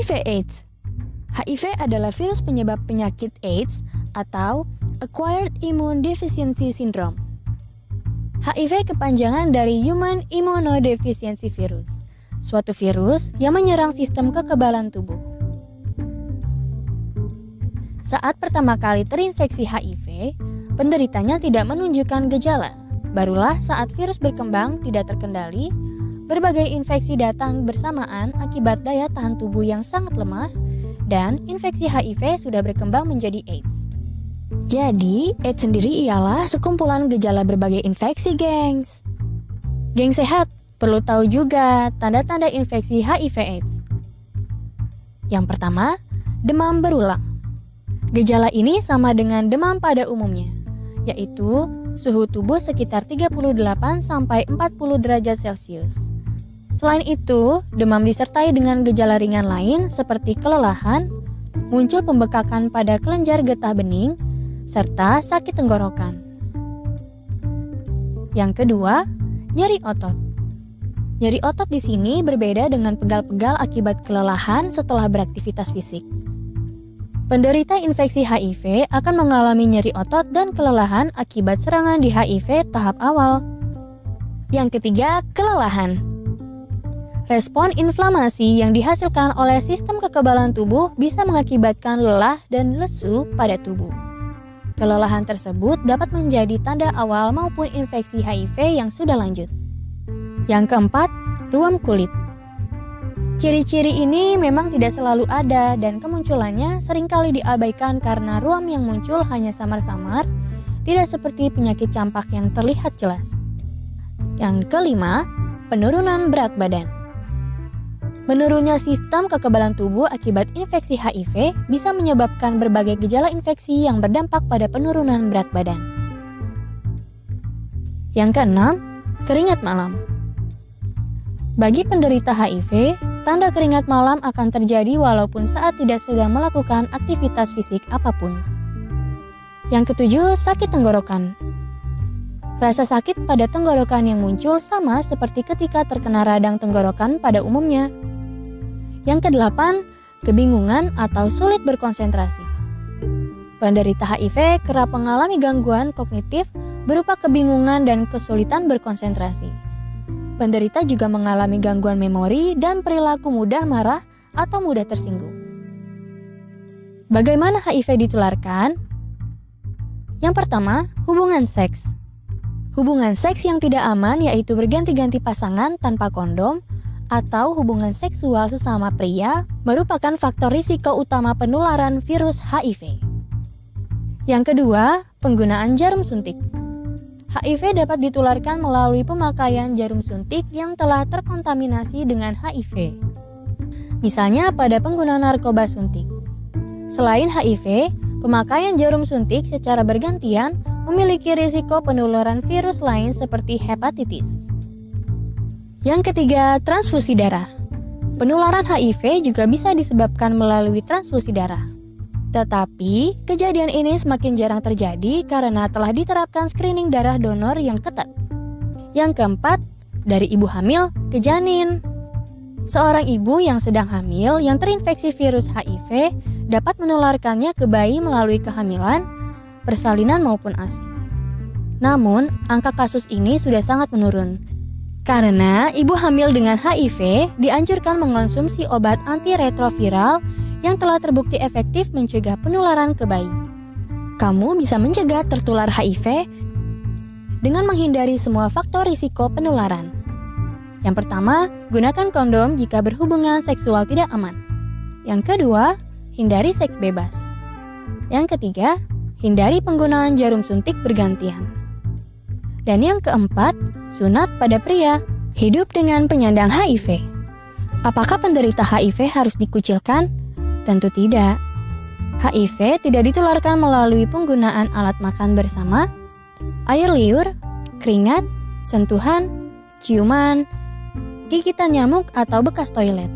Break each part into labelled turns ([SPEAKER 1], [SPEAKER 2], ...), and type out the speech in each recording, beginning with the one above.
[SPEAKER 1] HIV/AIDS. HIV adalah virus penyebab penyakit AIDS atau Acquired Immune Deficiency Syndrome. HIV kepanjangan dari Human Immunodeficiency Virus, suatu virus yang menyerang sistem kekebalan tubuh. Saat pertama kali terinfeksi HIV, penderitanya tidak menunjukkan gejala. Barulah saat virus berkembang tidak terkendali, berbagai infeksi datang bersamaan akibat daya tahan tubuh yang sangat lemah, dan infeksi HIV sudah berkembang menjadi AIDS. Jadi, AIDS sendiri ialah sekumpulan gejala berbagai infeksi, gengs. Geng sehat, perlu tahu juga tanda-tanda infeksi HIV/AIDS. Yang pertama, demam berulang. Gejala ini sama dengan demam pada umumnya, yaitu suhu tubuh sekitar 38-40 derajat Celcius. Selain itu, demam disertai dengan gejala ringan lain seperti kelelahan, muncul pembekakan pada kelenjar getah bening, serta sakit tenggorokan. Yang kedua, nyeri otot. Nyeri otot di sini berbeda dengan pegal-pegal akibat kelelahan setelah beraktivitas fisik. Penderita infeksi HIV akan mengalami nyeri otot dan kelelahan akibat serangan di HIV tahap awal. Yang ketiga, kelelahan. Respon inflamasi yang dihasilkan oleh sistem kekebalan tubuh bisa mengakibatkan lelah dan lesu pada tubuh. Kelelahan tersebut dapat menjadi tanda awal maupun infeksi HIV yang sudah lanjut. Yang keempat, ruam kulit. Ciri-ciri ini memang tidak selalu ada dan kemunculannya seringkali diabaikan karena ruam yang muncul hanya samar-samar, tidak seperti penyakit campak yang terlihat jelas. Yang kelima, penurunan berat badan. Menurunnya sistem kekebalan tubuh akibat infeksi HIV bisa menyebabkan berbagai gejala infeksi yang berdampak pada penurunan berat badan. Yang keenam, keringat malam. Bagi penderita HIV, tanda keringat malam akan terjadi walaupun saat tidak sedang melakukan aktivitas fisik apapun. Yang ketujuh, sakit tenggorokan. Rasa sakit pada tenggorokan yang muncul sama seperti ketika terkena radang tenggorokan pada umumnya. Yang kedelapan, kebingungan atau sulit berkonsentrasi. Penderita HIV kerap mengalami gangguan kognitif berupa kebingungan dan kesulitan berkonsentrasi. Penderita juga mengalami gangguan memori dan perilaku mudah marah atau mudah tersinggung. Bagaimana HIV ditularkan? Yang pertama, hubungan seks. Hubungan seks yang tidak aman yaitu berganti-ganti pasangan tanpa kondom atau hubungan seksual sesama pria merupakan faktor risiko utama penularan virus HIV. Yang kedua, penggunaan jarum suntik. HIV dapat ditularkan melalui pemakaian jarum suntik yang telah terkontaminasi dengan HIV. Misalnya pada pengguna narkoba suntik. Selain HIV, pemakaian jarum suntik secara bergantian memiliki risiko penularan virus lain seperti hepatitis. Yang ketiga, transfusi darah. Penularan HIV juga bisa disebabkan melalui transfusi darah. Tetapi, kejadian ini semakin jarang terjadi karena telah diterapkan screening darah donor yang ketat. Yang keempat, dari ibu hamil ke janin. Seorang ibu yang sedang hamil yang terinfeksi virus HIV dapat menularkannya ke bayi melalui kehamilan, persalinan maupun ASI. Namun, angka kasus ini sudah sangat menurun. Karena ibu hamil dengan HIV dianjurkan mengonsumsi obat antiretroviral yang telah terbukti efektif mencegah penularan ke bayi. Kamu bisa mencegah tertular HIV dengan menghindari semua faktor risiko penularan. Yang pertama, gunakan kondom jika berhubungan seksual tidak aman. Yang kedua, hindari seks bebas. Yang ketiga, hindari penggunaan jarum suntik bergantian. Dan yang keempat, sunat pada pria. Hidup dengan penyandang HIV. Apakah penderita HIV harus dikucilkan? Tentu tidak. HIV tidak ditularkan melalui penggunaan alat makan bersama, air liur, keringat, sentuhan, ciuman, gigitan nyamuk, atau bekas toilet.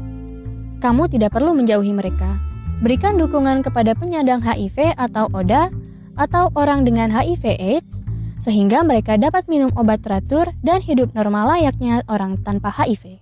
[SPEAKER 1] Kamu tidak perlu menjauhi mereka. Berikan dukungan kepada penyandang HIV atau ODA atau orang dengan HIV/AIDS sehingga mereka dapat minum obat teratur dan hidup normal layaknya orang tanpa HIV.